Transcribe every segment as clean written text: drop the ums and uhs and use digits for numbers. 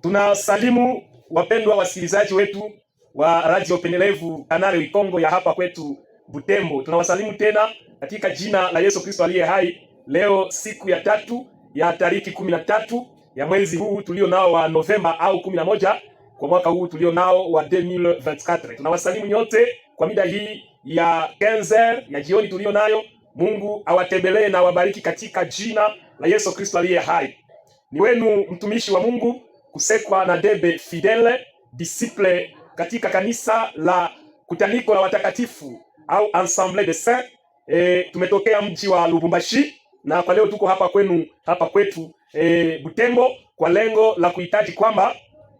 Tunasalimu wapendwa wasikilizaji wetu wa radio pendelevu Kanale Wikongo ya hapa kwetu Butembo. Tunawasalimu tena katika jina la Yesu Kristo aliye hai. Leo siku ya tatu ya tariki 13 ya mwezi huu tulio nao wa Novemba au 11 kwa mwaka huu tulio nao wa 2024. Tunawasalimu nyote kwa mida hii ya 15 ya jioni tulio nayo. Mungu awatembelee na awabariki katika jina la Yesu Kristo aliye hai. Ni wenu mtumishi wa Mungu Kusekwa na Debe Fidele, disciple katika kanisa la Kutaniko la Watakatifu au Ensemble de Saints. Tumetokea mji wa Lubumbashi na kwa leo tuko hapa kwetu Butembo kwa lengo la kuhitaji kwamba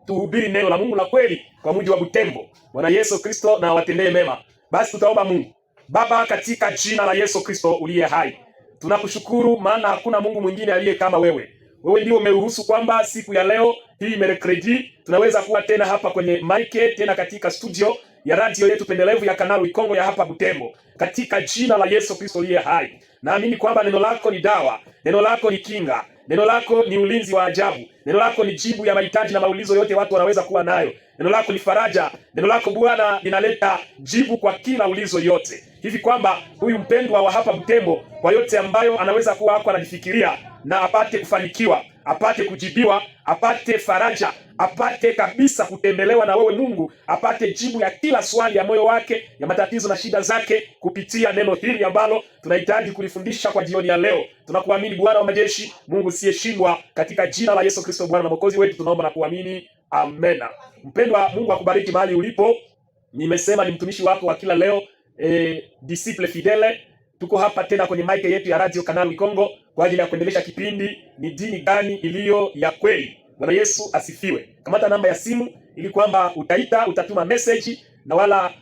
tuhubiri neno la Mungu la kweli kwa mji wa Butembo. Bwana Yesu Kristo na watendee mema. Basi tutaomba Mungu. Baba, katika jina la Yesu Kristo uliye hai, tunakushukuru maana hakuna Mungu mwingine aliye kama wewe. Wewe ndio umeruhusu kwamba siku ya leo hii mercredi tunaweza kuwa tena hapa kwenye mike, tena katika studio ya radio yetu pendelevu ya Kanale Wikongo ya hapa Butembo. Katika jina la Yesu Kristo aliye hai, naamini kwamba neno lako ni dawa, neno lako ni kinga, neno lako ni ulinzi wa ajabu, neno lako ni jibu ya mahitaji na maulizo yote watu wanaweza kuwa nayo. Neno lako ni faraja, neno lako Bwana linaleta jibu kwa kila ulizo yote. Hivi kwamba huyu mpendwa wa hapa Butembo kwa yote ambayo anaweza kuwa hako anajifikiria na apate kufanikiwa, apate kujibiwa, apate faraja, apate kabisa kutembelewa na wewe Mungu, apate jibu ya kila swali ya moyo wake, ya matatizo na shida zake kupitia neno hili ambalo tunahitaji kulifundisha kwa jioni ya leo. Tunakuamini Bwana wa majeshi, Mungu siyeshindwa, katika jina la Yesu Kristo Bwana na Mwokozi wetu tunaomba na kuamini. Amena. Mpendwa, Mungu akubariki mahali ulipo. Nimesema ni mtumishi wako wa kila leo, disciple fidele. Tuko hapa tena kwenye mic yetu ya radio Kanale Wikongo kwa ajili ya kuendelesha kipindi ni dini gani iliyo ya kweli. Bwana Yesu asifiwe. Kamata namba ya simu ili kwamba utatuma message na wala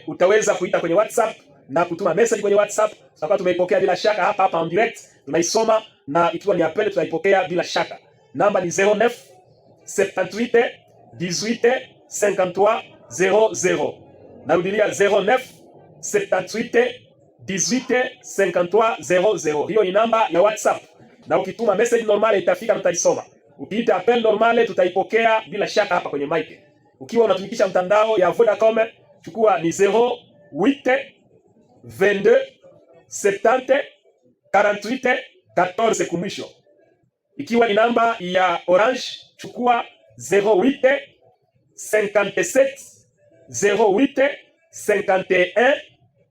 utaweza kuita kwenye WhatsApp na kutuma message kwenye WhatsApp. Tutakuwa tumeipokea bila shaka hapa on direct. Tunaisoma na ikiwa ni appel tutaipokea bila shaka. Namba ni 09 78 18 53 00. Narudia 09 78 18 53 00. Hiyo ni namba ya WhatsApp. Na ukituma message normale itafika, tutaisoma. Ukiita appel normale tutaipokea bila shaka hapa kwenye mic. Ukiwa unatumikisha mtandao ya Vodacom, chukua ni 08 22 70 48 14 kumwisho. Ikiwa ni namba ya Orange, chukua 08 57 08 51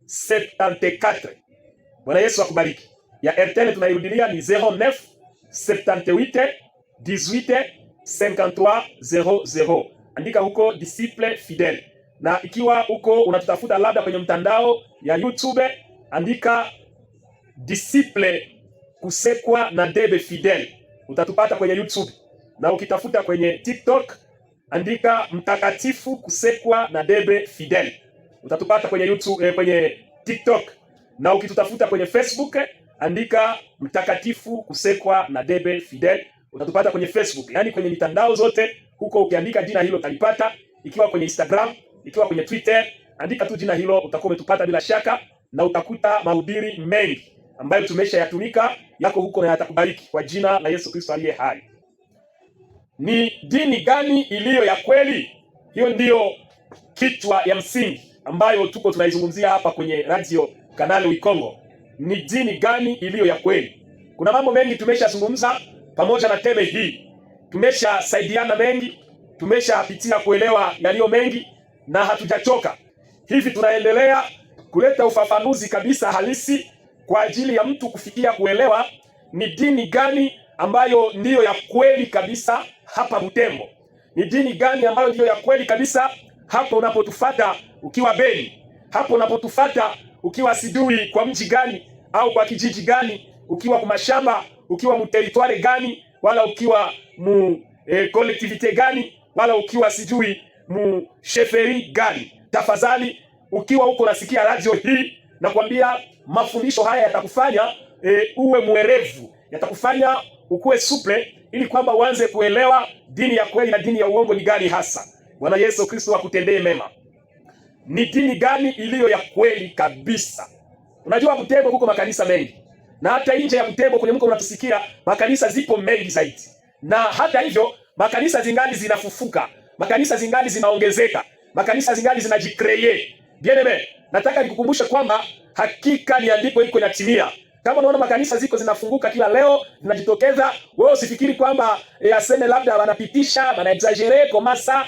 74. Bwana Yesu akubariki. Ya Airtel tunairudilia ni 09 78 18 53 00. Andika huko disciple fidele. Na ikiwa huko unatutafuta labda kwenye mtandao ya YouTube, andika disciple Kusekwa na Debe Fidele. Utatupata kwenye YouTube. Na ukitafuta kwenye TikTok, andika mtakatifu Kusekwa na Debe Fidele. Utatupata kwenye YouTube, kwenye TikTok. Na ukitutafuta kwenye Facebook, andika mtakatifu Kusekwa na Debe Fidele. Utatupata kwenye Facebook. Yaani kwenye mitandao zote huko ukiandika jina hilo utalipata. Ikiwa kwenye Instagram, ikiwa kwenye Twitter, andika tu jina hilo utakuwa umetupata bila shaka, na utakuta mahubiri mengi ambayo tumeshayatumika yako huko na yatakubariki kwa jina la Yesu Kristo aliye hai. Ni dini gani iliyo ya kweli? Hiyo ndiyo kichwa ya msingi ambayo tuko tunaizungumzia hapa kwenye radio Kanale Wikongo. Ni dini gani iliyo ya kweli? Kuna mambo mengi tumeshazungumza pamoja na teme hii. Tumeshasaidiana mengi, tumeshapitia kuelewa yaliyo mengi na hatujachoka. Hivi tunaendelea kuleta ufafanuzi kabisa halisi kwa ajili ya mtu kufikia kuelewa ni dini gani ambayo ndiyo ya kweli kabisa hapa Butembo. Ni dini gani ambayo ndiyo ya kweli kabisa hapo unapotufuata ukiwa Beni, hapo unapotufuata ukiwa sijui kwa mji gani au kwa kijiji gani, ukiwa kwa mashamba, ukiwa mu territoire gani, wala ukiwa mu collectivité gani, wala ukiwa sijui mu chefferie gani. Tafadhali ukiwa huko nasikia radio hii, nakwambia mafundisho haya yatakufanya uwe mwerevu, yatakufanya ukuwe suple, ili kwamba uanze kuelewa dini ya kweli na dini ya uongo ni gani hasa. Bwana Yesu Kristo akutendee mema. Ni dini gani iliyo ya kweli kabisa? Unajua Butembo huko makanisa mengi, na hata nje ya Butembo kwenye mko unatusikia makanisa zipo mengi zaidi, na hata hivyo makanisa zingali zinafufuka, makanisa zingali zinaongezeka, makanisa zingali zinajikreye. Bien-aimé, nataka nikukumbushe kwamba hakika ni andiko liko inatimia. Kama unaona makanisa ziko zinafunguka kila leo, zinajitokeza, wewe usifikiri kwamba aseme labda wanapitisha, wana exagere kama ça.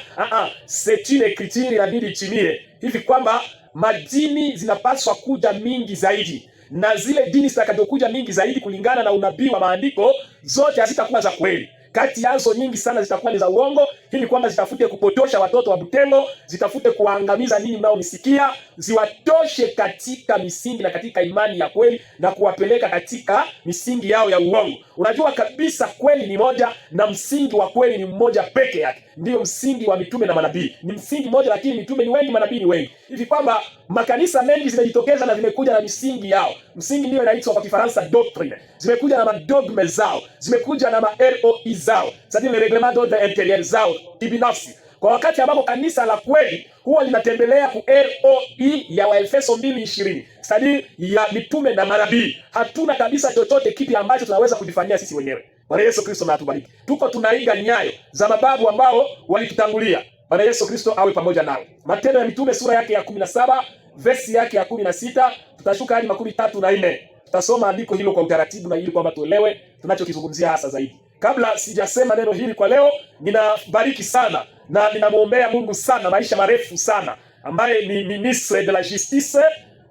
C'est une écriture inabidi itimie. Hivi kwamba madini zinapaswa kuja mingi zaidi. Na zile dini zitakazokuja mingi zaidi kulingana na unabii wa maandiko, zote hazitakuwa za kweli. Kati yazo nyingi sana zitakuwa ni za uongo, ili kwamba zitafute kupotosha watoto wa Butembo, zitafute kuangamiza ninyi mnaonisikia, ziwatoshe katika misingi na katika imani ya kweli na kuwapeleka katika misingi yao ya uongo. Unajua kabisa kweli ni moja na msingi wa kweli ni mmoja peke yake. Ndio msingi wa mitume na manabii. Ni msingi mmoja lakini mitume ni wengi, manabii ni wengi. Hivi kwamba makanisa mengi zimejitokeza na zimekuja na misingi yao. Msingi ndio inaitwa kwa Kifaransa doctrine. Zimekuja na madogme zao, zimekuja na ROI zao, c'est-à-dire le règlement d'ordre intérieur zao kibinafsi. Kwa wakati ambapo kanisa la kweli huwa linatembelea ku ROI ya Waefeso 2:20, c'est-à-dire ya mitume na manabii. Hatuna kabisa chochote kipi ambacho tunaweza kujifanyia sisi wenyewe. Bwana Yesu Kristo na atubariki. Tuko tunaiga nyayo za mababu ambao walitutangulia. Bwana Yesu Kristo awe pamoja nao. Matendo ya Mitume sura yake ya 17, versi yake ya 16, tutashuka hadi 34. Tutasoma andiko hilo kwa utaratibu na ili kwamba tuelewe tunachokizungumzia hasa zaidi. Kabla sijasema neno hili kwa leo, ninabariki sana na ninamuombea Mungu sana maisha marefu sana, ambaye ni ministre de la justice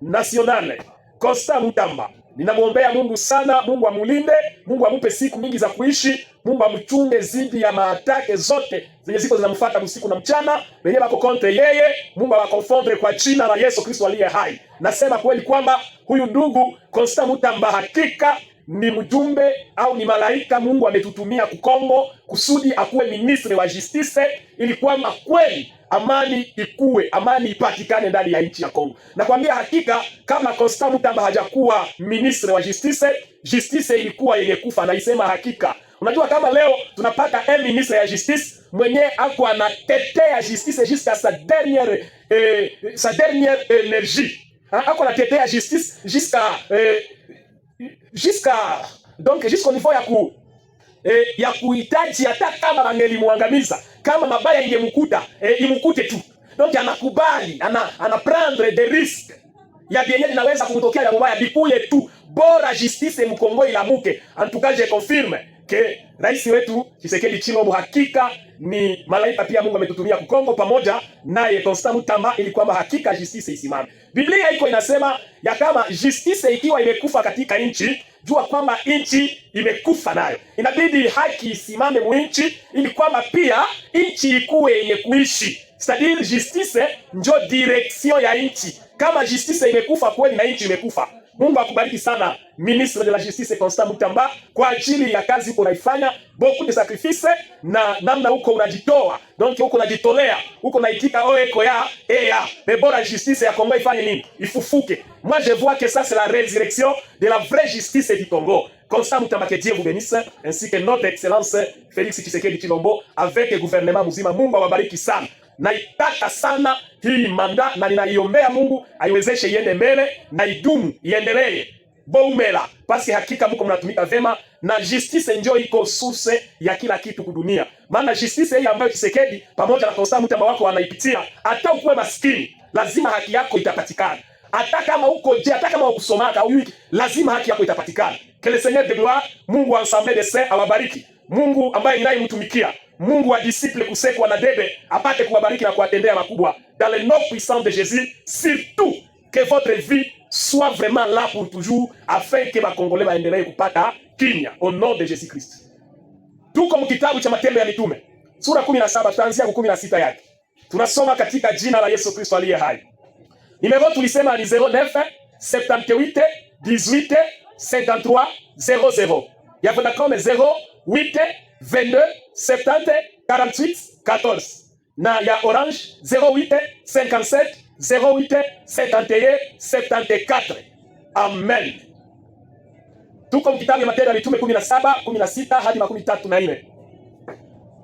nationale Constant Mutamba. Ninamuombea Mungu sana, Mungu amulinde, Mungu amupe siku mingi za kuishi, Mungu amchunge zidi ya maatake zote zenye ziko zinamfuata usiku na mchana, wenyewe wako kontre yeye. Mungu awakonfondre kwa jina la Yesu Kristo aliye hai. Nasema kweli kwamba huyu ndugu Constant Mutamba hakika ni mjumbe au ni malaika Mungu ametutumia kukongo kusudi akuwe ministre wa justice, ili kwamba kweli amani ikuwe, amani ipatikane ndani ya nchi ya Kongo. Nakwambia hakika kama Constant Mutamba hajakuwa ministre wa justice, justice ilikuwa yenye kufa, na isema hakika. Unajua kama leo tunapata ministre ya justice mwenye ako anatetea justice jusqu'à sa dernière énergie. Ako anatetea justice jusqu'au niveau ya kuhitaji hata kama wangelimuangamiza, kama mabaya ingemkuta imkute tu. Donc anakubali, ana prendre des risques ya bien inaweza kumtokea ya mabaya bikuye tu, bora justice mkongo ilamuke. En tout cas je confirme que rais wetu Tshisekedi Tshilombo hakika ni malaika pia Mungu ametutumia kukongo pamoja naye Constant Mutamba, ili kwamba hakika justice isimame. Biblia iko inasema ya kama justice ikiwa imekufa katika nchi, jua kwamba nchi imekufa nayo. Inabidi haki isimame mwinchi, ili kwamba pia nchi ikuwe yenye kuishi. C'est-à-dire justice njo direction ya nchi. Kama justice imekufa kweli na nchi imekufa. Mungu akubariki sana ministre de la justice Constant Mutamba kwa ajili ya kazi uko unaifanya, beaucoup de sacrifice na namna huko unajitoa. Donc huko unajitolea, huko unaitika eko ya mais bora justice ya Kongo ifanye nini? Ifufuke. Moi je vois que ça c'est la résurrection de la vraie justice du Congo. Constant Mutamba, que Dieu vous bénisse, ainsi que notre excellence Félix Tshisekedi Tshilombo avec le gouvernement mzima. Mungu awabariki sana. Naitaka sana hii manda na ninaiombea Mungu aiwezeshe iende mbele na idumu iendelee boumela, pasi hakika mko mnatumika vema na justice njoo iko source ya kila kitu kudunia. Maana justice hii ambayo Tshisekedi pamoja na Constant Mutamba wako wanaipitia, hata ukuwe maskini lazima haki yako itapatikana. Hata kama uko je, hata kama ukusomaka au wiki, lazima haki yako itapatikana. Que le Seigneur de gloire, Mungu wa ensemble de saints awabariki. Mungu ambaye ninayemtumikia, Mungu wa disciple kusekwa na debe apate kuwabariki na kuwatendea makubwa dans le nom puissant de Jésus. Surtout que votre vie soit vraiment là pour toujours, afin que Bakongole waendelee kupata kimya au nom de Jésus Christ. Tuko mkitabu cha Matendo ya Mitume sura 17 tutaanzia kwa 16 yake. Tunasoma katika jina la Yesu Kristo aliye hai. Numero tulisema ni 09 78 18 53 00. Ya Vodacom 08 22 70 48 14. Na ya Orange 08 57 08 71 74. Amen. Tuko mkitabu ya Matendo ya Mitume 17, 16 hadi 34.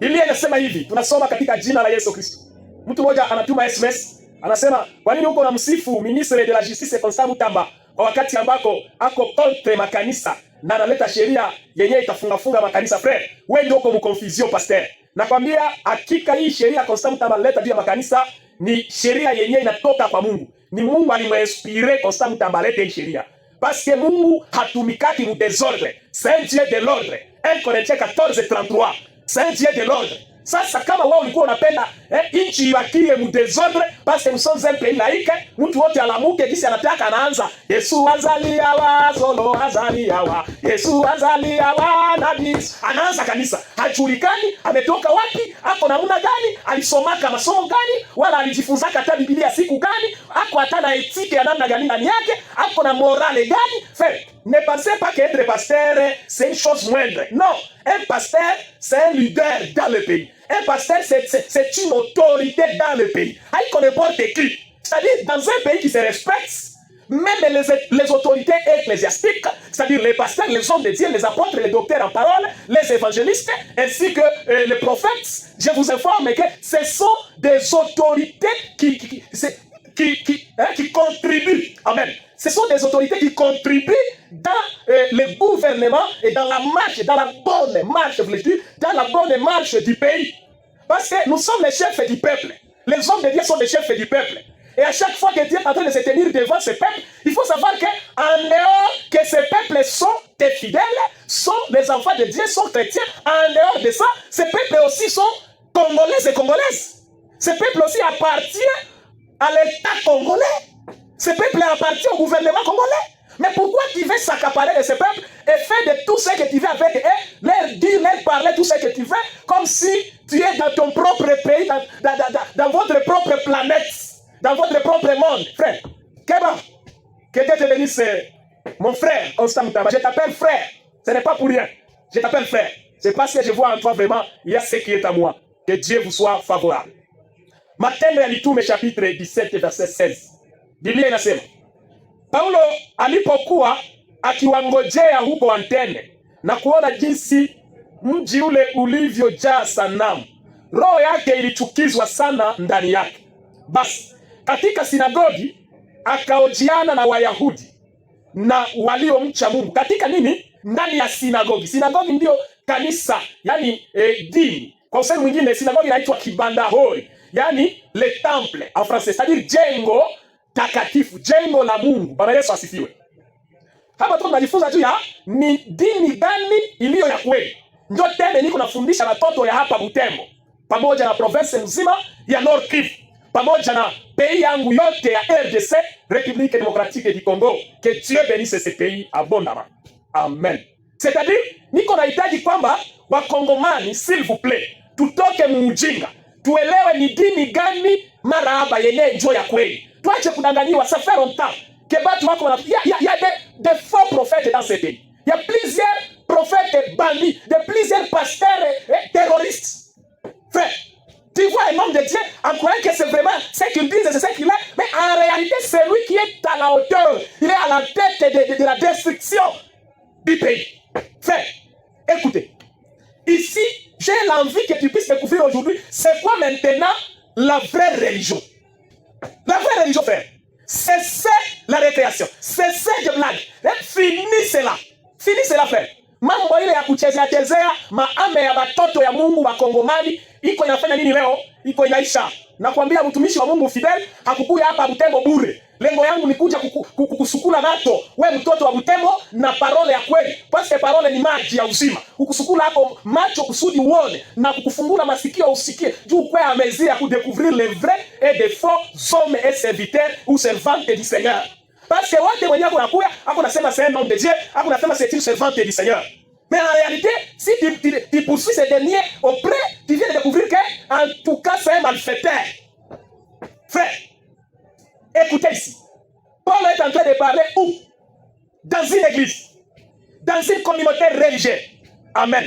Biblia inasema hivi, tunasoma katika jina la Yesu Kristo. Mtu mmoja anatuma SMS, anasema, "Kwa nini uko na msifu ministre de la justice Constant Mutamba kwa wakati ambako ako contre makanisa na analeta sheria yenyewe itafunga makanisa frère? Wewe ndio uko mconfusion pasteur. Nakwambia hakika hii sheria Constant Mutamba alileta juu ya makanisa ni sheria yenyewe inatoka kwa Mungu. Ni Mungu alimuinspire Constant Mutamba alete hii sheria. Parce que Mungu hatumikaki mu désordre. C'est un Dieu de l'ordre. 1 Corinthiens 14:33. C'est un Dieu de l'ordre. Sasa kama wewe ulikuwa unapenda nchi ibakie mu désordre parce que nous sommes un pays laïque, mtu wote alamuke kisi anataka anaanza Yesu azalia wa solo azalia wa Yesu azalia wa nabis. Anaanza kanisa. Hajulikani ametoka wapi, ako namna gani, alisomaka masomo gani, wala alijifunza hata Biblia siku gani, ako hata na etike ya namna gani ndani yake, ako na morale gani. Fait, ne pensez pas qu'être pasteur c'est une chose moindre. Non, un pasteur c'est un leader dans le pays. Un pasteur, c'est une autorité dans le pays. Haïko n'importe qui. C'est-à-dire, dans un pays qui se respecte, même les autorités ecclésiastiques, c'est-à-dire les pasteurs, les hommes de Dieu, les apôtres, les docteurs en parole, les évangélistes, ainsi que les prophètes, je vous informe que ce sont des autorités qui contribuent. Amen. Ce sont des autorités qui contribuent dans le gouvernement et dans la marche, dans la bonne marche, dans la bonne marche du pays. Parce que nous sommes les chefs du peuple. Les hommes de Dieu sont les chefs du peuple. Et à chaque fois que Dieu est en train de se tenir devant ce peuple, il faut savoir qu'en dehors que ces peuples sont des fidèles, sont les enfants de Dieu, sont chrétiens, en dehors de ça, ces peuples aussi sont congolais et congolaises. Ces peuples aussi appartiennent à l'État congolais. Ce peuple appartient au gouvernement congolais. Mais pourquoi tu veux s'accaparer de ce peuple et faire de tout ce que tu veux avec eux, leur dire, leur parler tout ce que tu veux, comme si tu es dans ton propre pays, dans votre propre planète, dans votre propre monde. Frère, Keba, que Dieu te bénisse, mon frère, Constant Mutamba. Je t'appelle frère. Ce n'est pas pour rien. Je t'appelle frère. C'est parce que je vois en toi vraiment, il y a ce qui est à moi. Que Dieu vous soit favorable. Matendo ya Mitume chapitre 17 verset 16. Biblia inasema Paulo alipokuwa akiwangojea huko Atene na kuona jinsi mji ule ulivyojaa sanamu, roho yake ilichukizwa sana ndani yake. Basi katika sinagogi akaojiana na Wayahudi na waliomcha Mungu. Katika nini? Ndani ya sinagogi. Sinagogi ndio kanisa, yani dini. Kwa usemi mwingine sinagogi inaitwa kibanda hori, yani le temple en français, c'est-à-dire jengo takatifu, jengo la Mungu. Bwana Yesu asifiwe. Hapa tunajifunza juu ya ni dini gani iliyo ya kweli. Ndio tena niko nafundisha watoto ya hapa Butembo, pamoja na province nzima ya Nord Kivu, pamoja na pays yangu yote ya RDC, République démocratique du Congo. Que Dieu bénisse ce pays abondamment. Amen. C'est-à-dire niko nahitaji kwamba wakongomani, s'il vous plaît, tutoke muujinga, tuelewe ni dini gani marahaba yenye njoo ya kweli. Tuache kudanganyiwa. Ça fait longtemps que batu wako il y a des faux prophètes dans ce pays. Il y a plusieurs prophètes bandits, plusieurs pasteurs terroristes. Frère, tu vois un homme de Dieu en croyant que c'est vraiment ce qu'il dit, c'est ce qu'il est, mais en réalité c'est lui qui est à la hauteur, il est à la tête de la destruction du pays. Frère, écoutez, ici j'ai l'envie que tu puisses découvrir aujourd'hui c'est quoi maintenant la vraie religion. La vraie religion, frère, cessez la récréation, cessez de blague, finis cela, frère. Mambo ile ya kuchezea maame ya batoto ya Mungu wa Kongomani iko inafanya nini leo? Iko inaisha. Nakwambia mtumishi wa Mungu Fidel hakukuja hapa Butembo bure. Lengo yangu ni kuja kukusukula nato wewe mtoto wa Butembo na parole ya kweli. Parce que parole ni maji ya uzima. Kukusukula hapo macho kusudi uone na kukufungula masikio usikie. Juu kwa amezia kudécouvrir les vrais et des faux hommes et serviteurs ou servantes du Seigneur. Parce que watu wenyewe wanakuya, hapo nasema c'est un homme de Dieu, hapo nasema c'est une servante du Seigneur. Mais en réalité, si tu poursuis ces derniers auprès, tu viens de découvrir que, en tout cas, c'est un malfaiteur. Frère, écoutez ici. Paul est en train de parler où? Dans une église. Dans une communauté religieuse. Amen.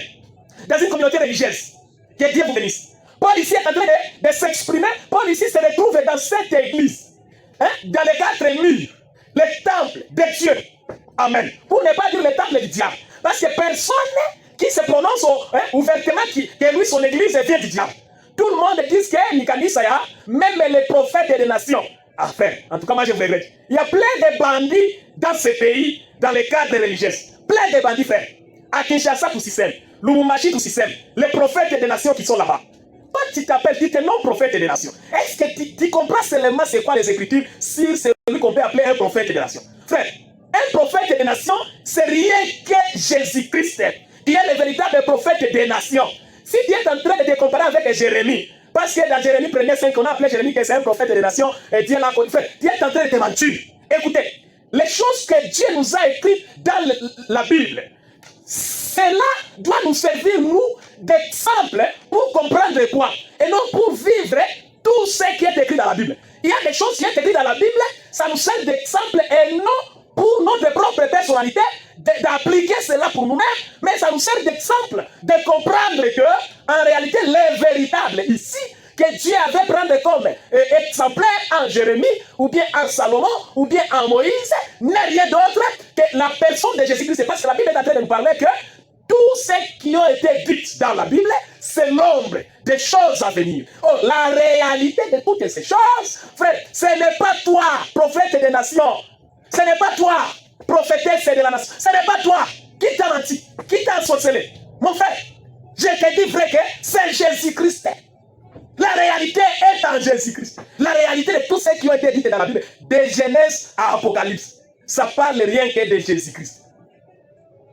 Dans une communauté religieuse. Que Dieu vous bénisse. Paul ici est en train de s'exprimer. Paul ici se retrouve dans cette église. Hein? Dans les 4 murs. Le temple de Dieu. Amen. Pour ne pas dire le temple du diable. Parce que personne qui se prononce ouvertement que lui, son église vient du diable. Tout le monde dit que Nikanisa, même les prophètes des nations. Enfin, en tout cas, moi je vous regrette. Il y a plein de bandits dans ce pays, dans les cadres religieux. Plein de bandits, frère. À Kinshasa, pour Sicile. Lubumbashi tout système, les prophètes des nations qui sont là-bas. Toi, tu t'appelles, tu es non prophète des nations. Est-ce que tu comprends seulement c'est quoi les Écritures sur celui qu'on peut appeler un prophète des nations? Frère, un prophète des nations, c'est rien que Jésus-Christ, qui est le véritable prophète des nations. Si tu es en train de te comparer avec Jérémie, parce que dans Jérémie 1er 5, on a appelé Jérémie que c'est un prophète des nations, et Dieu l'a connu. Tu es en train de te mentir. Écoutez, les choses que Dieu nous a écrites dans la Bible, cela doit nous servir, nous, d'exemple pour comprendre quoi, et non pour vivre tout ce qui est écrit dans la Bible. Il y a des choses qui sont écrites dans la Bible, ça nous sert d'exemple et non pour notre propre personnalité d'appliquer cela pour nous-mêmes, mais ça nous sert d'exemple de comprendre que, en réalité, le véritable ici, que Dieu avait pris comme exemplaire en Jérémie, ou bien en Salomon, ou bien en Moïse, n'est rien d'autre que la personne de Jésus-Christ. Parce que la Bible est en train de nous parler que tout ce qui a été dit dans la Bible, c'est l'ombre des choses à venir. Oh, la réalité de toutes ces choses, frère, ce n'est pas toi, prophète des nations. Ce n'est pas toi, prophétesse de la nation. Ce n'est pas toi qui t'a menti, qui t'a sorcelé. Mon frère, je te dis vrai que c'est Jésus-Christ. La réalité est en Jésus-Christ. La réalité de tout ce qui a été dit dans la Bible, de Genèse à Apocalypse, ça parle rien que de Jésus-Christ.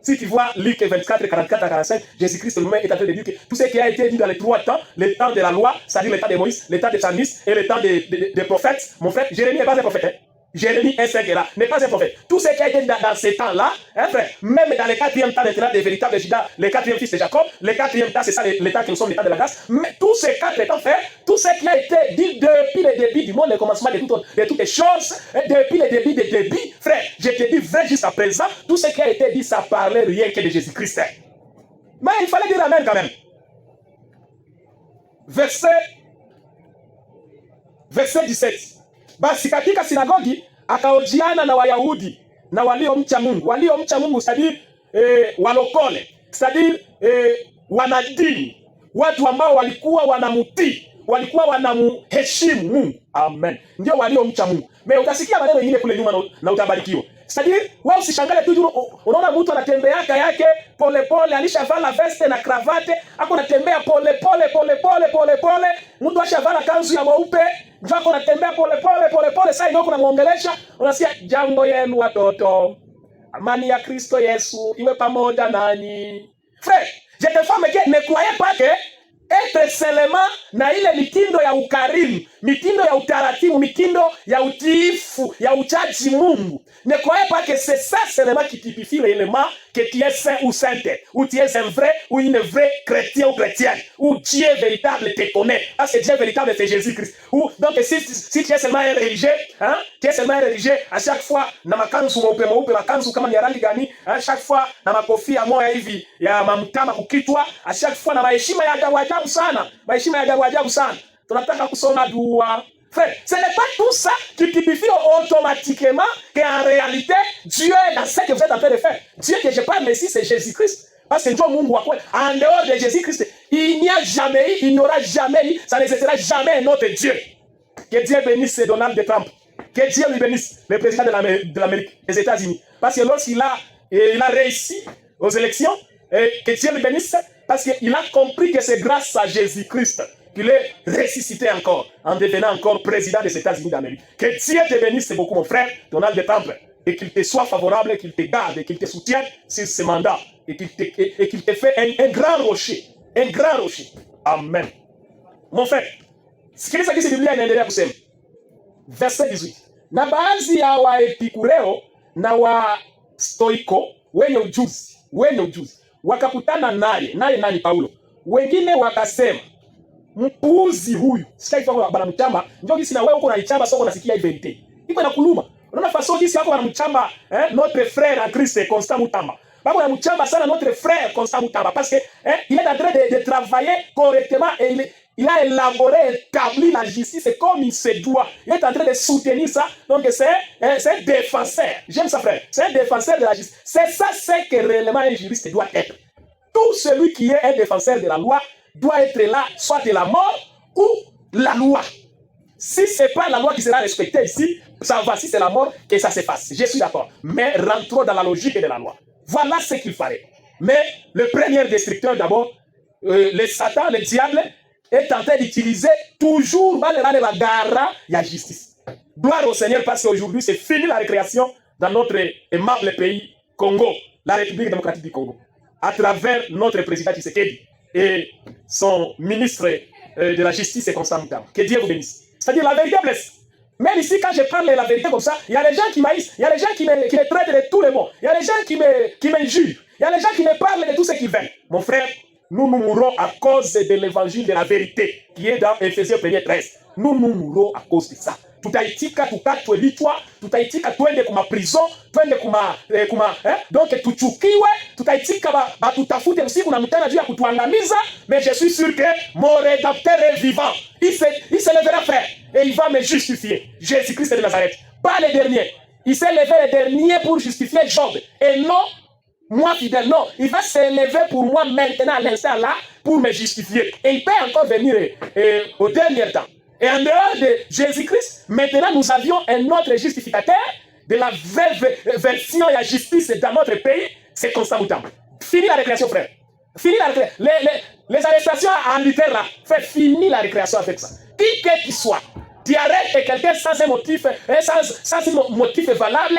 Si tu vois Luc 24, 44 à 45, Jésus-Christ lui-même est en train de dire que tout ce qui a été dit dans les trois temps, le temps de la loi, c'est-à-dire le temps de Moïse, le temps de Samuel et le temps des prophètes, mon frère, Jérémie n'est pas un prophète. Hein? Jérémie 1,5 là, n'est pas un prophète. Tout ce qui a été dit dans ces temps-là, hein, frère, même dans le 4e temps des véritables Judas, le 4e fils de Jacob, le 4e temps, c'est ça le temps que nous sommes, le temps de la grâce, mais tous ces 4 temps, frère, tout ce qui a été dit depuis le début du monde, le commencement de toutes les choses, depuis le début des débuts, frère, je te dis vrai jusqu'à présent, tout ce qui a été dit, ça parlait rien que de Jésus-Christ. Mais il fallait dire amen quand même. Verset 17. Basi katika sinagogi akaojiana na Wayahudi na waliomcha Mungu. Waliomcha Mungu c'est-à-dire walokole, c'est-à-dire wanadini, watu ambao walikuwa wanamutii, walikuwa wanamuheshimu Mungu. Amen. Ndio waliomcha Mungu. Mais utasikia maneno mengine kule nyuma na utabarikiwa. C'est-à-dire wewe usishangae tu unaona mtu anatembea yake pole pole, alishavala veste na cravate, ako anatembea pole pole, mtu ashavala kanzu ya mweupe, njoo anatembea pole pole, sasa ndio kuna muongelesha, unasikia jambo yenu watoto. Amani ya Kristo Yesu iwe pamoja nanyi. Frère, je te informe que ne croyez pas que être seulement na ile mitindo ya ukarimu, mitindo ya utaratibu, mitindo ya utiifu, ya uchaji Mungu. Ne croyez pas que c'est ça seulement qui typifie l'élément que tu es saint ou sainte, ou tu es un vrai ou une vraie chrétien ou chrétienne, ou Dieu véritable te connaît. Parce que Dieu véritable c'est Jésus-Christ. Ou donc si tu es seulement un religieux, hein, tu es seulement un religieux, à chaque fois na makanzu mweupe makanzu kama ni rangi gani, à chaque fois na makofia moya hivi ya mamtama kukitwa, à chaque fois na maheshima ya ajabu sana, maheshima ya ajabu sana. Tunataka kusoma dua. Frère, ce n'est pas tout ça qui typifie automatiquement qu'en réalité, Dieu est dans ce que vous êtes en train de faire. Dieu que je parle ici, c'est Jésus-Christ. Parce que Dieu, en dehors de Jésus-Christ, il n'y a jamais eu, il n'y aura jamais eu, ça n'existera jamais un autre Dieu. Que Dieu bénisse Donald Trump. Que Dieu lui bénisse, le président de l'Amérique, des États-Unis. Parce que lorsqu'il a réussi aux élections, que Dieu lui bénisse, parce qu'il a compris que c'est grâce à Jésus-Christ qu'il est ressuscité encore, en devenant encore président des États-Unis d'Amérique. Que Dieu te bénisse beaucoup, mon frère, Donald Trump, et qu'il te soit favorable, qu'il te garde, et qu'il te soutienne sur ce mandat, et qu'il te fait un grand rocher. Un grand rocher. Amen. Mon frère, sikiliza kisi Biblia inaendelea kusema. Verset 18. Na baadhi ya Waepikureo na Wastoiko wenye ujuzi wakakutana naye nani Paulo. Wengine wakasema, mpuuzi huyu. Sitaki kwa bana mchamba, njoo kisi na wewe uko na ichamba soko nasikia ivente. Iko na kuluma. Unaona façon kisi hapo bana mchamba, notre frère en Christ Constant Mutamba. Baba na mchamba sana notre frère Constant Mutamba parce que il est en train de travailler correctement et il a élaboré, établi la justice comme il se doit. Il est en train de soutenir ça. Donc c'est un défenseur. J'aime ça, frère. C'est un défenseur de la justice. C'est ça, c'est que réellement un juriste doit être. Tout celui qui est un défenseur de la loi doit être là, soit de la mort ou la loi. Si ce n'est pas la loi qui sera respectée ici, ça va, si c'est la mort, que ça s'efface. Je suis d'accord. Mais rentrons dans la logique de la loi. Voilà ce qu'il fallait. Mais le premier destructeur d'abord, le Satan, le diable, est en train d'utiliser toujours la justice. Gloire au Seigneur parce qu'aujourd'hui, c'est fini la récréation dans notre aimable pays, Congo, la République démocratique du Congo, à travers notre président Tshisekedi et son ministre de la Justice et Constant Moutamba. Que Dieu vous bénisse. C'est-à-dire la vérité blesse. Même ici, quand je parle de la vérité comme ça, il y a des gens qui m'haïssent, il y a des gens qui me traitent de tous les mots, il y a des gens qui m'injurent, il y a des gens qui me parlent de tout ce qu'ils veulent. Mon frère, nous mourrons à cause de l'évangile de la vérité qui est dans Ephésiens 1:13. Nous mourrons à cause de ça. Tutaitika tukatwe vichwa, tutaitika twende kuma prison, twende donc tuchukiwe, tutaitika batutafute usiku na mchana juu ya kutuangamiza, mais je suis sûr que mon rédempteur est vivant. Il se lèvera, frère, et il va me justifier. Jésus-Christ de Nazareth, pas le dernier. Il s'est levé le dernier pour justifier Job, et non moi fidèle, non. Il va se lever pour moi maintenant, à l'instant là, pour me justifier. Et il peut encore venir au dernier temps. Et en dehors de Jésus-Christ, maintenant nous avions un autre justificateur de la version de la justice dans notre pays, c'est Constant Moutamba. Fini la récréation, frère. Fini la récréation. Les arrestations en litère là, fait fini la récréation avec ça. Qui que tu sois, tu arrêtes quelqu'un sans un motif, sans un motif valable,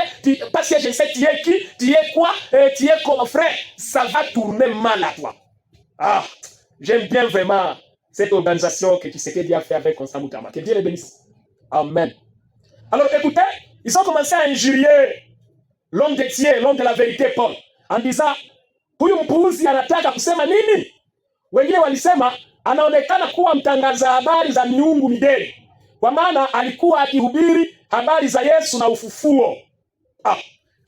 parce que je sais tu es qui, tu es quoi, tu es comme frère, ça va tourner mal à toi. Ah, j'aime bien vraiment cette organisation que Tshisekedi a fait avec Constant Moutamba. Que Dieu les bénisse. Amen. Alors écoutez, ils ont commencé à injurier l'homme de Dieu, l'homme de la vérité, Paul, en disant, huyu mpuuzi anataka kusema nini? Wengine walisema, anaonekana kuwa mtangaza habari za miungu migeni, kwa maana alikuwa akihubiri habari za Yesu na ufufuo. Ah,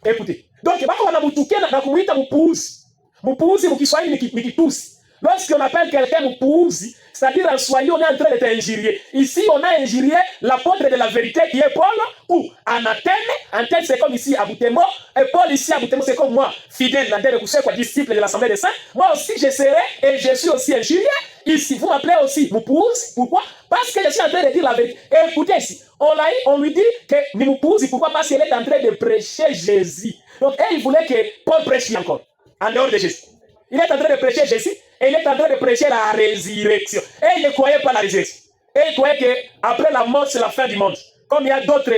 écoutez. Donc, bako wanamutukia na kumuita mpuuzi. Mpuuzi mkiswahili ni kitusi. Lorsqu'on appelle quelqu'un mpuuzi, c'est-à-dire en Swahili, on est en train de t'injurier. Ici, on a injurié l'apôtre de la vérité qui est Paul, ou anathème. Anathème, c'est comme ici à Butembo. Et Paul, ici à Butembo, c'est comme moi, fidèle, disciple de l'Assemblée des Saints. Moi aussi, je serai et je suis aussi injurié. Ici, vous m'appelez aussi mpuuzi. Pourquoi? Parce que je suis en train de dire la vérité. Et écoutez ici, on lui dit que ni mpuuzi. Pourquoi? Parce qu'il est en train de prêcher Jésus. Donc, il voulait que Paul prêche encore, en dehors de Jésus. Il est en train de prêcher Jésus et il est en train de prêcher la résurrection. Et il ne croyait pas la résurrection. Et il croyait qu'après la mort, c'est la fin du monde. Comme il y a d'autres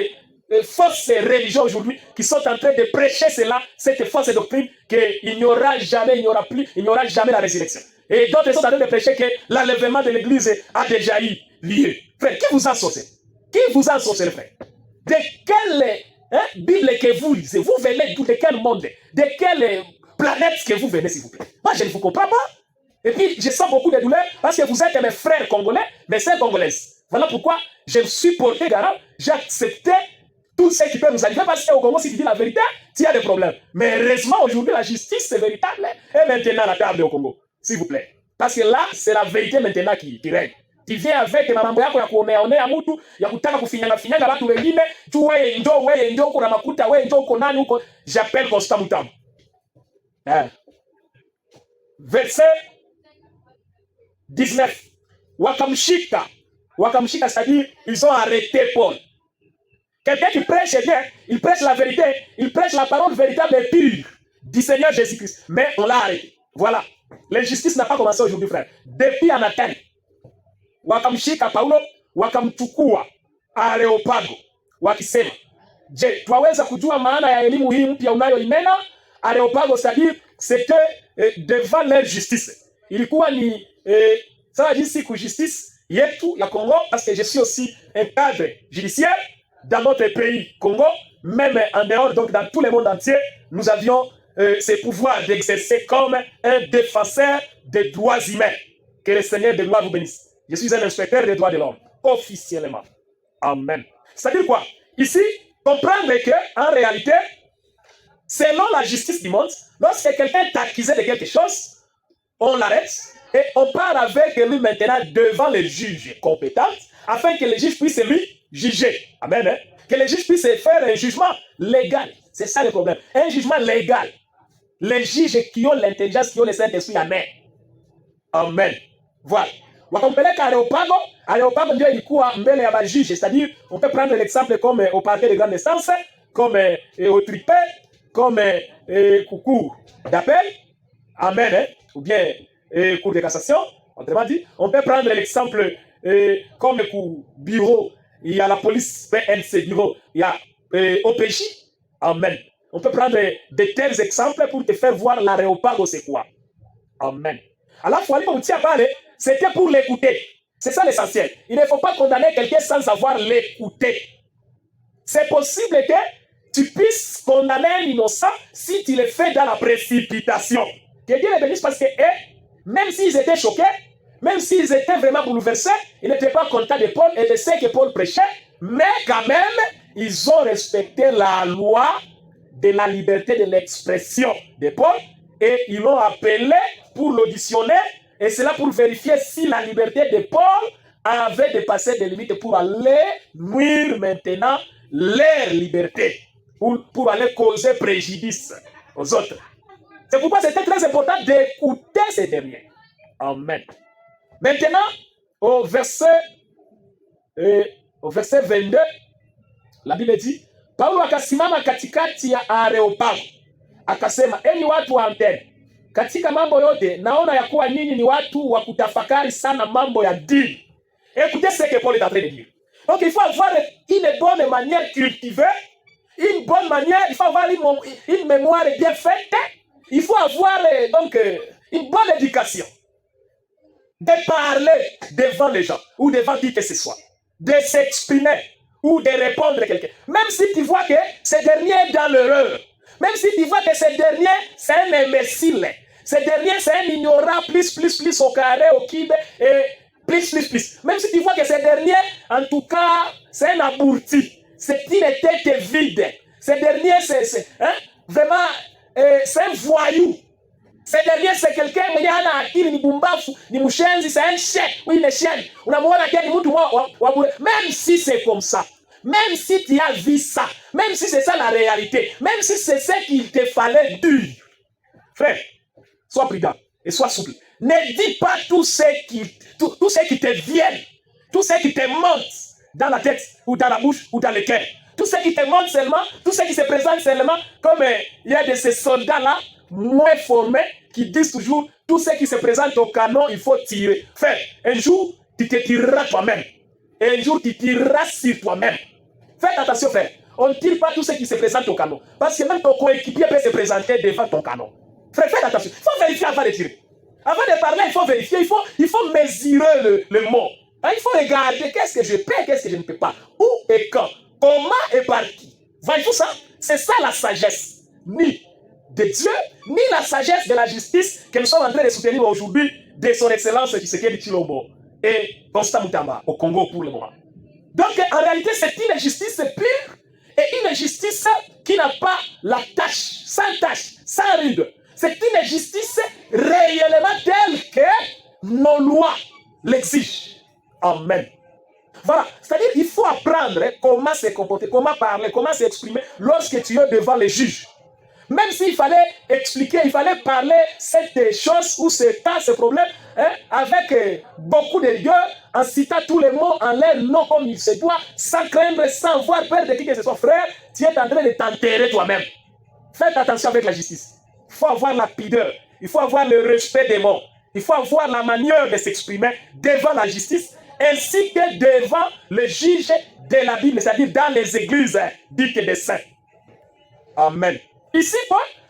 fausses religions aujourd'hui qui sont en train de prêcher cela, cette fausse doctrine, qu'il n'y aura jamais, il n'y aura jamais la résurrection. Et d'autres sont en train de prêcher que l'enlèvement de l'église a déjà eu lieu. Frère, qui vous a sorti? Qui vous a sorti, frère? De quelle Bible que vous lisez? Vous venez de quel monde? De quelle planète que vous venez, s'il vous plaît? Moi, je ne vous comprends pas. Et puis, je sens beaucoup de douleur parce que vous êtes mes frères congolais, mes sœurs congolaises. Voilà pourquoi je me suis porté garant. J'ai accepté tout ce qui peut nous arriver parce qu'au Congo, si tu dis la vérité, tu as des problèmes. Mais heureusement, aujourd'hui, la justice, c'est véritable. Et maintenant, la table au Congo, s'il vous plaît. Parce que là, c'est la vérité maintenant qui règne. Tu viens avec mambo yako ya kuoneaonea mtu, ya kutaka kufinyanga watu wengine, tu wewe ndio uko na makuta, wewe ndio uko nani huko. J'appelle Constant Moutamba. Verset 19. Wakamshika, c'est-à-dire, ils ont arrêté Paul. Quelqu'un qui prêche bien, il prêche la vérité, il prêche la parole véritable et pure du Seigneur Jésus-Christ. Mais on l'a arrêté. Voilà. L'injustice n'a pas commencé aujourd'hui, frère. Depuis en Athènes, wakamshika Paulo, wakamchukua Areopago, wakisema, je, twaweza kujua maana ya elimu hii mpya unayoinena? Areopago, c'est-à-dire, c'était devant leur justice. Ilikuwa ni ça dit siku justice yetu ya Congo, parce que je suis aussi un cadre judiciaire dans notre pays Congo, même en dehors, donc dans tout le monde entier, nous avions ce pouvoir d'exercer comme un défenseur des droits humains. Que le Seigneur de gloire vous bénisse. Je suis un inspecteur des droits de l'homme, officiellement. Amen. C'est-à-dire quoi? Ici, comprendre qu'en réalité, selon la justice du monde, lorsque quelqu'un est accusé de quelque chose, on l'arrête et on part avec lui maintenant devant les juges compétents afin que les juges puissent lui juger. Amen. Hein? Que les juges puissent faire un jugement légal. C'est ça le problème. Un jugement légal. Les juges qui ont l'intelligence, qui ont le Saint-Esprit. Amen. Amen. Voilà. Wakampeleka Areopago. Areopago ndio ilikuwa mbele ya majuge. C'est-à-dire, on peut prendre l'exemple comme au parquet de grande instance, comme au tripet, comme coucou d'appel. Amen, hein? Ou bien Cour de cassation, autrement dit. On peut prendre l'exemple comme bureau, il y a la police, PNC bureau, il y a OPJ. Amen. On peut prendre de tels exemples pour te faire voir l'aréopage, c'est quoi. Amen. Alors, c'était pour l'écouter. C'est ça l'essentiel. Il ne faut pas condamner quelqu'un sans savoir l'écouter. C'est possible que tu puisses condamner un innocent si tu le fais dans la précipitation. Que Dieu les bénisse parce que même s'ils étaient choqués, même s'ils étaient vraiment bouleversés, ils n'étaient pas contents de Paul et de ce que Paul prêchait, mais quand même, ils ont respecté la loi de la liberté de l'expression de Paul et ils l'ont appelé pour l'auditionner et cela pour vérifier si la liberté de Paul avait dépassé des limites pour aller nuire maintenant leur liberté, pour aller causer préjudice aux autres. C'est pourquoi c'était très important d'écouter ces derniers. Amen. Maintenant, au verset 22, la Bible dit, Paulo akasimama katikati ya Areopago akasema, enyi watu wa Athene, katika mambo yote naona ya kuwa ninyi ni watu wa kutafakari sana mambo ya dini. Écoutez ce que Paul est en train de dire. Donc il faut avoir une bonne manière cultivée, une bonne manière, il faut avoir une mémoire bien faite, il faut avoir donc une bonne éducation. De parler devant les gens ou devant qui que ce soit, de s'exprimer ou de répondre à quelqu'un. Même si tu vois que ce dernier est dans l'erreur, même si tu vois que ce dernier c'est un imbécile, ce dernier c'est un ignorant plus au carré, au kibe et plus. Même si tu vois que ce dernier, en tout cas, c'est un abruti, c'est une tête vide. Ce dernier c'est vraiment c'est un voyou. Ce dernier c'est quelqu'un mwenye hana akili, ni bumbafu, ni mshenzi, c'est un chien, oui, une chienne. Unamuona kia ni mtu wa bure. Même si c'est comme ça, même si tu as vu ça, même si c'est ça la réalité, même si c'est ce qu'il te fallait dire, frère, sois prudent et sois souple. Ne dis pas tout ce qui te vient, tout ce qui te monte dans la tête, ou dans la bouche, ou dans le cœur. Tout ce qui te monte seulement, tout ce qui se présente seulement, comme il y a de ces soldats-là, moins formés, qui disent toujours, tout ce qui se présente au canon, il faut tirer. Frère, un jour, tu te tireras toi-même. Et un jour, tu tireras sur toi-même. Faites attention, frère. On ne tire pas tout ce qui se présente au canon. Parce que même ton coéquipier peut se présenter devant ton canon. Frère, faites attention. Il faut vérifier avant de tirer. Avant de parler, il faut vérifier. Il faut mesurer le mot. Il faut regarder qu'est-ce que je peux, qu'est-ce que je ne peux pas. Où et quand. Comment et par qui. Voyez-vous ça? C'est ça la sagesse. Ni de Dieu, ni la sagesse de la justice que nous sommes en train de soutenir aujourd'hui de son excellence Tshisekedi Tshilombo et Constant Mutamba au Congo pour le moment. Donc en réalité c'est une justice pure et une justice qui n'a pas la tâche, sans ride. C'est une justice réellement telle que nos lois l'exigent. Amen. Voilà, c'est-à-dire il faut apprendre comment se comporter, comment parler, comment s'exprimer lorsque tu es devant les juges. Même s'il fallait expliquer, il fallait parler cette chose ou ce cas, ce problème, avec beaucoup de rigueur, en citant tous les mots en leur nom comme il se doit, sans craindre, sans voir peur de qui que ce soit. Frère, tu es en train de t'enterrer toi-même. Faites attention avec la justice. Il faut avoir la pudeur, il faut avoir le respect des mots, il faut avoir la manière de s'exprimer devant la justice, ainsi que devant les juges de la Bible, c'est-à-dire dans les églises dites des saints. Amen. Ici,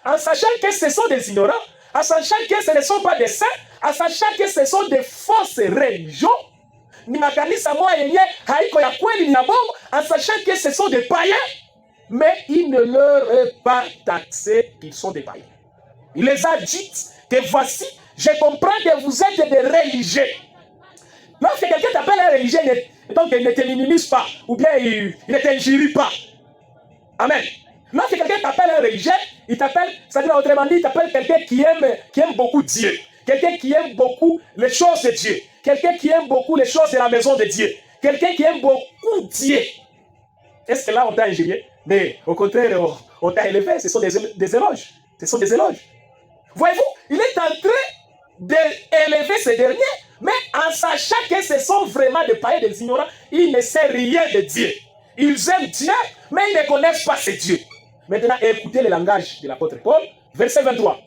en sachant que ce sont des ignorants, en sachant que ce ne sont pas des saints, en sachant que ce sont des fausses religions, en sachant que ce sont des païens, mais il ne leur est pas taxé qu'ils sont des païens. Il les a dit que voici, je comprends que vous êtes des religieux. Lorsque quelqu'un t'appelle un religieux, donc il ne te minimise pas, ou bien il ne t'injurie pas. Amen. Lorsque quelqu'un t'appelle un religieux, il t'appelle, c'est-à-dire autrement dit, il t'appelle quelqu'un qui aime beaucoup Dieu. Quelqu'un qui aime beaucoup les choses de Dieu. Quelqu'un qui aime beaucoup les choses de la maison de Dieu. Quelqu'un qui aime beaucoup Dieu. Est-ce que là on t'a injurié? Mais au contraire, on t'a élevé. Ce sont des éloges. Ce sont des éloges. Voyez-vous, il est en train d'élever ces derniers, mais en sachant que ce sont vraiment des païens, des ignorants, ils ne savent rien de Dieu. Ils aiment Dieu, mais ils ne connaissent pas ce Dieu. Maintenant, écoutez le langage de l'apôtre Paul, verset 23.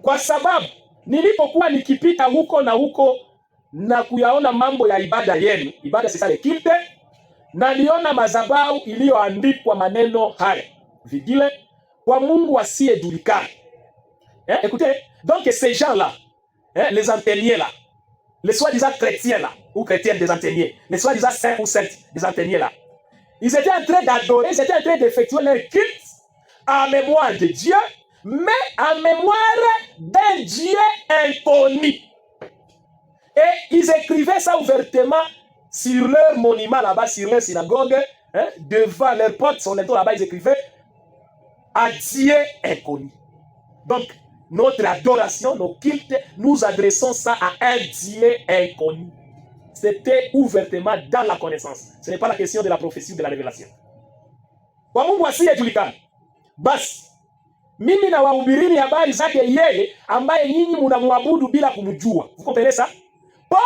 kwa sababu nilipokuwa nikipita huko na huko na kuyaona mambo ya ibada yenu, ibada c'est ça le culte, na niona madhabahu iliyoandikwa maneno haya vigile, kwa Mungu asiyejulikana. Écoutez, donc ces gens-là, les anténiers là, les soi-disant chrétiens là, ou chrétiens des anténiers, les soi-disant saints ou saintes des anténiers là, ils étaient en train d'adorer, ils étaient en train d'effectuer leur culte en mémoire de Dieu, mais en mémoire d'un Dieu inconnu. Et ils écrivaient ça ouvertement sur leur monument là-bas, sur leur synagogue, devant leur porte, sur les toits là-bas, ils écrivaient à Dieu inconnu. Donc, notre adoration, nos cultes, nous adressons ça à un Dieu inconnu. C'était ouvertement dans la connaissance. Ce n'est pas la question de la prophétie ou de la révélation. Kwa Mungu asiyejulikana, basi mimi na wahubirini habari zake yeye ambaye nyinyi mnamwabudu bila kumjua. Vous comprenez ça? Paul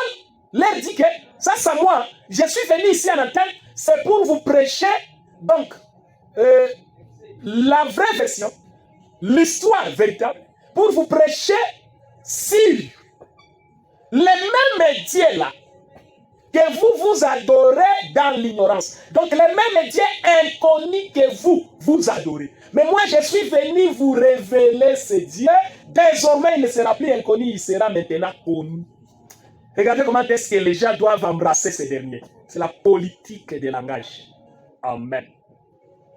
leur dit que ça c'est moi, je suis venu ici en antenne, c'est pour vous prêcher donc la vraie version, l'histoire véritable, pour vous prêcher sur les mêmes dieux là que vous adorez dans l'ignorance. Donc les mêmes dieux inconnus que vous adorez. Mais moi je suis venu vous révéler ce Dieu. Désormais il ne sera plus inconnu, il sera maintenant connu. Regardez comment est-ce que les gens doivent embrasser ces derniers. C'est la politique des langages. Amen.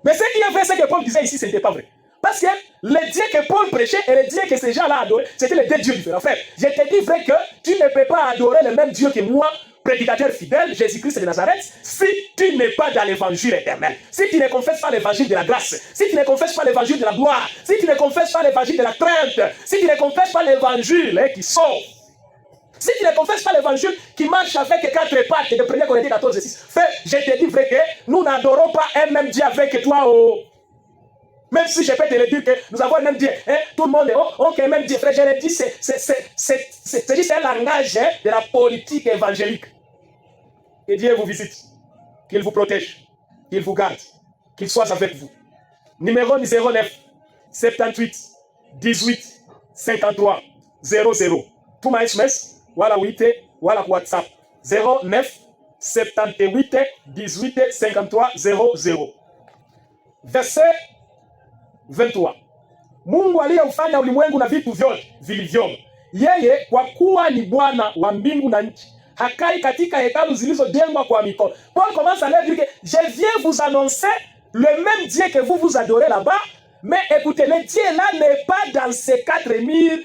Mais ce qui est vrai, c'est que Paul disait ici, ce n'était pas vrai. Parce que les dieux que Paul prêchait et les dieux que ces gens-là adoraient, c'était les deux dieux différents. Frère, je te dis vrai que tu ne peux pas adorer le même Dieu que moi, prédicateur fidèle, Jésus-Christ de Nazareth, si tu n'es pas dans l'évangile éternel. Si tu ne confesses pas l'évangile de la grâce, si tu ne confesses pas l'évangile de la gloire, si tu ne confesses pas l'évangile de la crainte, si tu ne confesses pas l'évangile qui sauve, si tu ne confesses pas l'évangile qui marche avec quatre pattes de 1 Corinthiens 14, 6, frère, je te dis vrai que nous n'adorons pas un même Dieu avec toi. Même si je peux te le dire que nous avons un même Dieu. Tout le monde est ok, même Dieu. Frère, je le dis, c'est juste un langage de la politique évangélique. Que Dieu vous visite, qu'il vous protège, qu'il vous garde, qu'il soit avec vous. Numéro 09 78 18 53 00. Tout ma SMS, voilà 8, voilà WhatsApp. 09 78 18 53 00. Verset 23. Mungu aliyeufanya ulimwengu na vitu vyote vilivyomo, yeye kwa kuwa ni Bwana wa mbingu na nchi, hakai katika hekalu zilizojengwa kwa mikono. Paul commence à leur dire que je viens vous annoncer le même Dieu que vous adorez là-bas, mais écoutez, le Dieu là n'est pas dans ces quatre murs,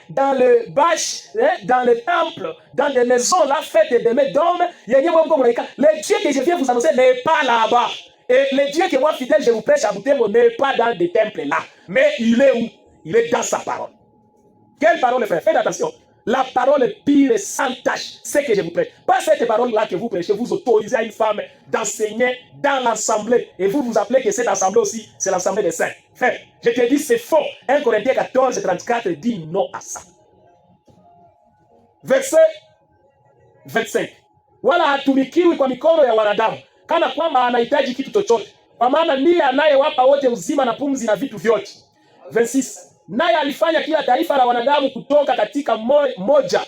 dans le bâche, dans le temple, dans des maisons là faites de mains d'hommes. Le Dieu que je viens vous annoncer n'est pas là-bas. Et le Dieu que moi fidèle je vous prêche à Butembo n'est pas dans des temples là. Mais il est où? Il est dans sa parole. Quelle parole, frère? Faites attention. La parole pure et sans tache, c'est que je vous prêche. Pas cette parole-là que vous prêchez, vous autorisez à une femme d'enseigner dans l'assemblée. Et vous appelez que cette assemblée aussi, c'est l'assemblée des saints. Frère, je te dis, c'est faux. 1 Corinthiens 14, 34 dit non à ça. Verset 25. Wala hatumikiwi kwa mikono ya wanadamu, kana kwamba anahitaji kitu chochote, kwa maana ndiye anayewapa wote uzima na pumzi na vitu vyote. 26. Naye alifanya kila taifa la wanadamu kutoka katika moja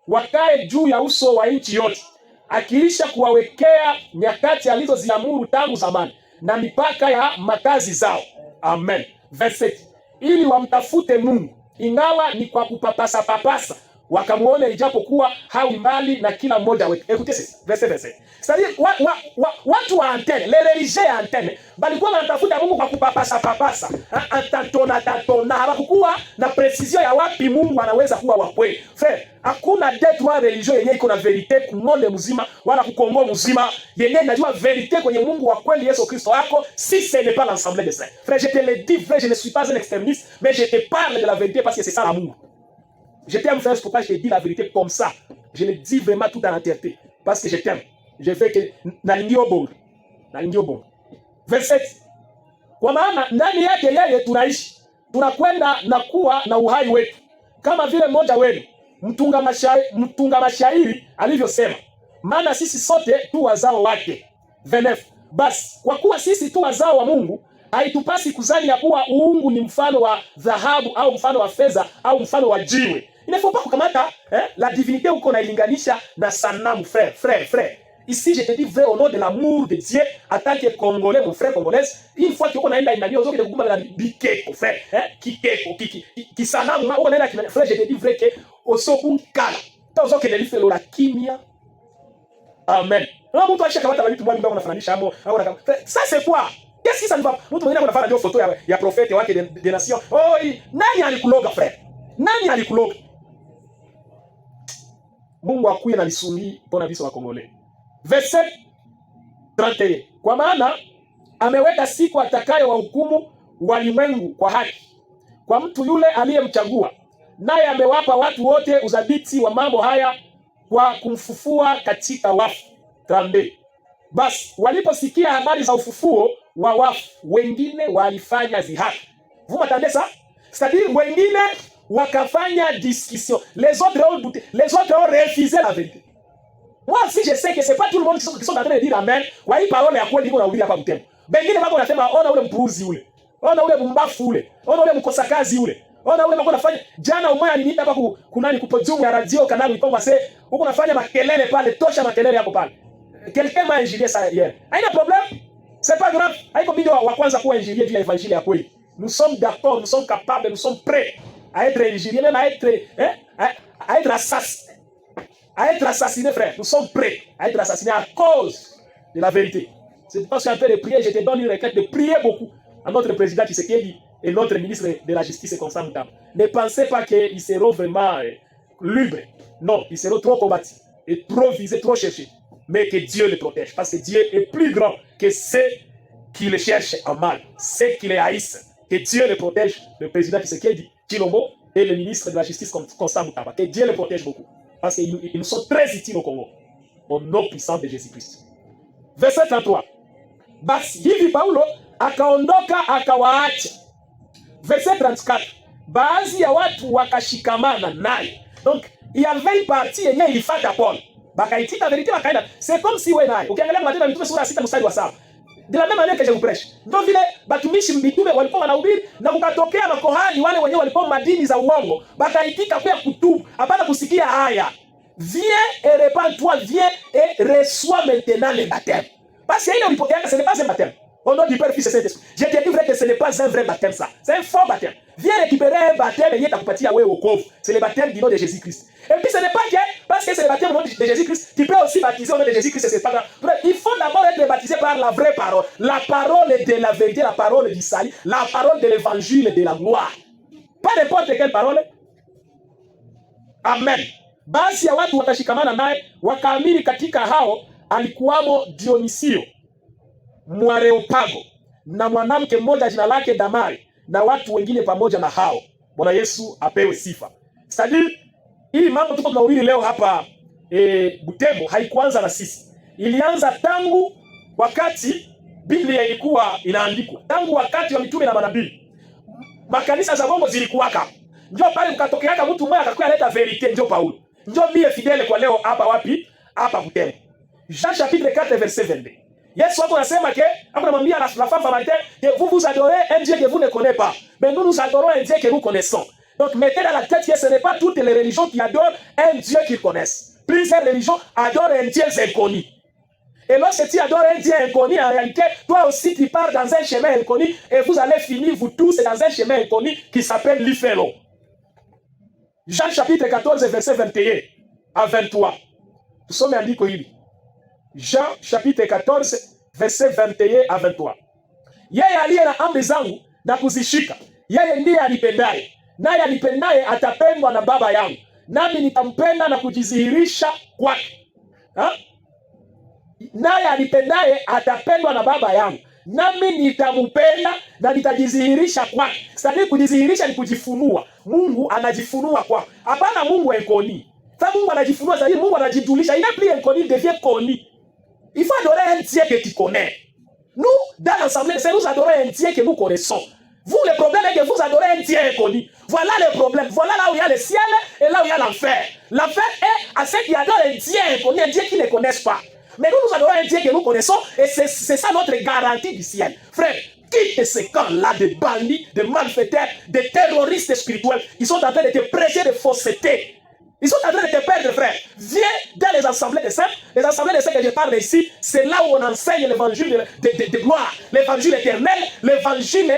wakae juu ya uso wa nchi yote, akiisha kuwawekea nyakati alizoziamuru tangu zamani na mipaka ya makazi zao. Amen. 27. Ili wamtafute Mungu ingawa ni kwa kupapasa papasa, wakamuone ijapokuwa hawi mbali na kila mmoja wetu. Écoutez verset. C'est-à-dire watu wa antenne, les religieux ya antenne balikuwa wanatafuta Mungu kwa kupapasa papasa, tatona, hawakuwa na precision ya wapi Mungu anaweza kuwa wa kweli. Frère, hakuna detwa religieux yenye iko na verite kumonde mzima wala kukongo mzima yenye najua verite kwenye Mungu wa kweli Yesu Kristo wako, si ce n'est pas l'assemblée des saints. Frère, je te le dis, frère, je ne suis pas un extrémiste, mais je te parle de la vérité parce que c'est ça l'amour. Je t'aime, frère, c'est pourquoi je te dis la vérité comme ça. Je le dis vraiment tout en entièreté. Parce que je t'aime. Je fais que nalingi obongo. Verset. Kwa maana ndani yake yeye tunaishi, tunakwenda na kuwa na uhai wetu, kama vile mmoja wenu mtunga mashairi alivyosema, maana sisi sote tu wazao wake. 29. Basi kwa kuwa sisi tu wazao wa Mungu, haitupasi kuzani ya kuwa uungu ni mfano wa dhahabu au mfano wa fedha au mfano wa jiwe. Il ne faut pas kukamata la divinité uko nailinganisha na sanamu. Frère. Ici, je te dis vrai au nom de l'amour de Dieu, en tant que Congolais, mon frère congolaise, une fois que tu as une autre qui frère, qui sanamu, frère, je te dis vrai que au second cas, tu as que fait la kimia. Amen. Ça c'est quoi? Qu'est-ce que ça ne va pas? Mtu mwingine anafanya ndio photo ya prophète wake des nations. Oh, nani alikuloga frère? Nani alikuloga? Mungu akuye na lisuni pona biso wa Congolais. Verset 31. Kwa maana ameweka siku atakayo wahukumu walimwengu kwa haki kwa mtu yule aliyemchagua, naye amewapa watu wote udhabiti wa mambo haya kwa kumfufua katika wafu. 32. Basi waliposikia habari za ufufuo wa wafu, wengine walifanya zihaki. Vous m'entendez ça? C'est-à-dire wengine wakafanya discussion. Les autres ont refusé la vérité. Moi aussi je sais que c'est pas tout le monde qui sont en train de dire amen. Kwa hii parole ya kweli iko na hapa Butembo. Wengine wako wanasema ona ule mpuuzi ule. Ona ule mumbafu ule. Ona ule mkosakazi ule. Ona ule wako nafanya jana umoja aliniita hapa kunani kupojumu ya radio kanali Ikongo ase uko nafanya makelele pale, tosha makelele hapo pale. Quelqu'un m'a injurié ça hier. Haina problème. C'est pas grave. Haiko bidi wa kwanza kuwa injurié juu ya evangelie ya kweli. Nous sommes d'accord, nous sommes capables, nous sommes prêts à être injuriés, même à être assassinés. À être assassinés, frère. Nous sommes prêts à être assassinés à cause de la vérité. C'est parce que je suis en train de prier, je te donne une requête de prier beaucoup à notre président Tshisekedi et notre ministre de la Justice, Constant Mutamba. Ne pensez pas qu'ils seront vraiment libres. Non, ils seront trop combattus et trop visés, trop cherchés. Mais que Dieu les protège, parce que Dieu est plus grand que ceux qui le cherchent en mal, ceux qui les haïssent. Que Dieu les protège, le président Tshisekedi Tshilombo et le ministre de la Justice, Constant Mutamba. Que Dieu les protège beaucoup. Parce qu'ils nous sont très utiles au Congo. Au nom puissant de Jésus-Christ. Verset 33. Basi hivi Paulo akaondoka akawaacha. Verset 34. Baadhi ya watu wakashikamana naye. Donc, il y avait une partie yenye ilifata Paul. Bakaitika vérité bakaenda. C'est comme si wewe naye. Ukiangalia Matendo ya Mitume sura ya 6 mstari wa 7. De la même manière que je vous prêche. Ndio vile batumishi mitume walikuwa wanahubiri na kukatokea makohani wale wenyewe walikuwa madini za uongo. Bakaitika pia kutubu. Hapana kusikia haya. Viens et répands-toi, viens et reçois maintenant le baptême. Parce que ce n'est pas un baptême. Au nom du Père, Fils et Saint-Esprit. Je te dis vrai que ce n'est pas un vrai baptême ça. C'est un faux baptême. Viens récupérer un baptême et viens t'accompagner au coffre. C'est le baptême du nom de Jésus-Christ. Et puis ce n'est pas que parce que c'est le baptême du nom de Jésus-Christ, tu peux aussi baptiser au nom de Jésus-Christ, c'est pas grave. Il faut d'abord être baptisé par la vraie parole. La parole de la vérité, la parole du salut, la parole de l'évangile de la gloire. Pas n'importe quelle parole. Amen. Basi ya watu wakashikamana naye, wakaamini katika hao alikuwamo Dionisio Mwareopago na mwanamke mmoja jina lake Damari na watu wengine pamoja na hao. Bwana Yesu apewe sifa. C'est-à-dire hii mambo tuko tunahubiri leo hapa Butembo haikuanza na sisi. Ilianza tangu wakati Biblia ilikuwa inaandikwa. Tangu wakati wa mitume na manabii. Makanisa za bongo zilikuwaka. Njoo pale mkatokeaka mtu mmoja akakuwa analeta verite, njoo Paulo. Njoo mie fidèle kwa leo hapa wapi? Hapa Butembo. Jean chapitre 4 verset 22. Yesu wako anasema que anamwambia la femme samaritaine que vous adorez un Dieu que vous ne connaissez pas. Mais nous adorons un Dieu que nous connaissons. Donc mettez dans la tête que ce n'est pas toutes les religions qui adorent un Dieu qu'ils connaissent. Plusieurs religions adorent un Dieu inconnu. Et lorsque tu adores un Dieu inconnu, en réalité, toi aussi tu pars dans un chemin inconnu et vous allez finir vous tous dans un chemin inconnu qui s'appelle l'Ifelo. Jean chapitre 14 verset 21 à 23. Tusome andiko hili. Jean chapitre 14 verset 21 à 23. Yeye aliye na amri zangu na kuzishika, yeye ndiye anipendaye. Naye anipendaye atapendwa na Baba yangu, nami nitampenda na kujidhihirisha kwake. Naye anipendaye atapendwa na Baba yangu, nami nitampenda na nitajidhihirisha kwake. Sasa kujidhihirisha ni kujifunua. Mungu anajifunua kwako. Hapana Mungu inconnu. Sasa Mungu anajifunua, sasa Mungu anajijulisha. Il n'est plus inconnu, il devient connu. Il faut adorer un Dieu que tu connais. Nous, dans l'Assemblée, c'est nous adorer un Dieu que nous connaissons. Vous, le problème est que vous adorez un Dieu inconnu. Voilà le problème. Voilà là où il y a le ciel et là où il y a l'enfer. L'enfer est à ceux qui adorent un Dieu inconnu, un Dieu qu'ils ne connaissent pas. Mais nous adorons un Dieu que nous connaissons et c'est ça notre garantie du ciel. Frère, quitte ce camp-là de bandits, de malfaiteurs, de terroristes spirituels qui sont en train de te prêcher de fausseté. Ils sont en train de te perdre, frère. Viens dans les assemblées de saints. Les assemblées de saints que je parle ici, c'est là où on enseigne l'évangile de gloire, l'évangile éternel, l'évangile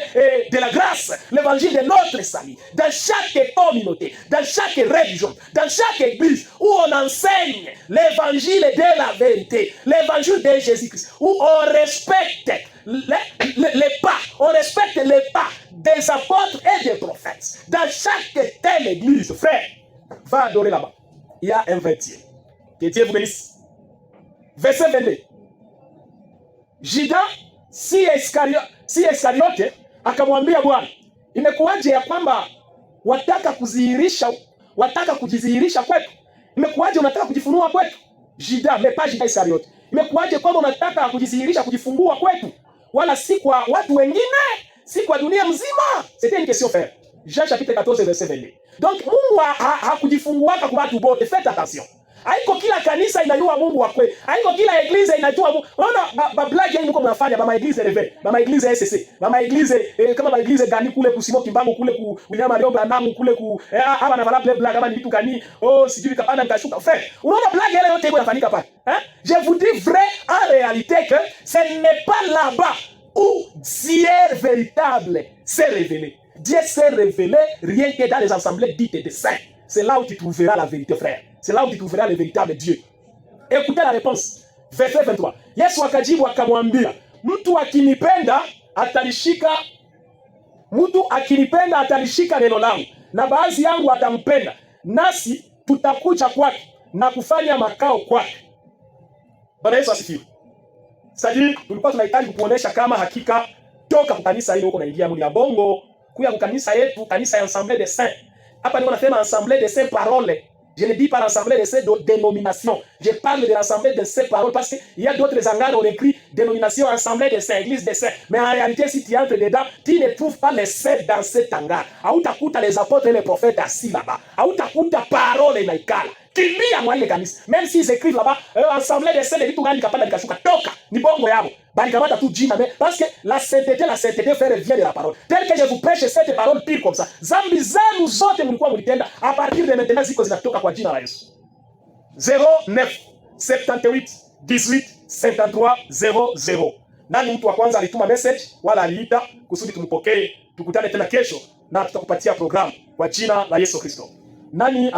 de la grâce, l'évangile de notre salut. Dans chaque communauté, dans chaque religion, dans chaque église, où on enseigne l'évangile de la vérité, l'évangile de Jésus-Christ, où on respecte les pas, on respecte les pas des apôtres et des prophètes. Dans chaque telle église, frère, va adorer là-bas. Il y a un vrai Dieu. Que Dieu vous bénisse. Verset 22. Juda si Iskariote akamwambia Bwana, imekuwaje ya kwamba wataka kujidhihirisha kwetu? Imekuwaje unataka kujifunua kwetu? Juda, mais pas Juda Iskariote. Imekuwaje kwamba unataka kujidhihirisha, kujifungua kwetu, wala si kwa watu wengine, si kwa dunia mzima? C'était une question frère. Jean chapitre 14 verset 22. Donc Mungu hakujifunguaka kwa watu wote. Faites attention. Haiko kila kanisa inajua Mungu wa kweli. Haiko kila eglise inajua Mungu. Unaona blague hii mko mnafanya mama eglise reve, mama eglise SSC, mama eglise kama mama eglise gani kule kusimo Kimbangu kule ku William Arioba namu kule ku hapa na vala blague kama ni vitu gani? Oh, sijui kapanda nikashuka. Frère, unaona blague ile yote inafanyika pale. Je vous dis vrai en réalité que ce n'est pas là-bas où Dieu véritable s'est révélé. Dieu s'est révélé rien que dans les assemblées dites de saints. C'est là où tu trouveras la vérité, frère. C'est là où tu trouveras le véritable Dieu. Écoutez la réponse. Verset 23. Yesu akajibu akamwambia, mtu akinipenda atalishika neno langu, na baadhi yangu atampenda, nasi tutakuja kwake na kufanya makao kwake. Bwana Yesu asifiwe. Sasa tulikuwa tunahitaji kuonesha kama hakika toka kanisa hilo uko naingia mwili ya bongo kuya kanisa yetu, kanisa ya Assemblée des Saints. Hapa niko nasema Assemblée des Saints parole. Je ne dis pas l'Assemblée des Saints de dénomination. Je parle de l'Assemblée des Saints parole parce qu'il y a d'autres angles où on écrit dénomination, Assemblée des Saints, Église des Saints. Mais en réalité, si tu entres dedans, tu ne trouves pas les saints dans cet hangar. Hautakuta les apôtres et les prophètes assis là-bas. Hautakuta parole na ikala. Kimbia mwa ile kanisa. Même s'ils écrivent là-bas, Assemblée des Saints, vitu gani kapanda nikashuka toka. Ni bongo yabo. Bali kamata tu jina, mais parce que la sainteté frère vient de la parole. Tel que je vous prêche cette parole pire comme ça. Zambi zenu zote mlikuwa mlitenda, à partir de maintenant ziko zinatoka kwa jina la Yesu. 09 78 18 53 00. Nani mtu wa kwanza alituma message wala aliita kusudi tumpokee, tukutane tena kesho na tutakupatia programu kwa jina la Yesu Kristo. Nani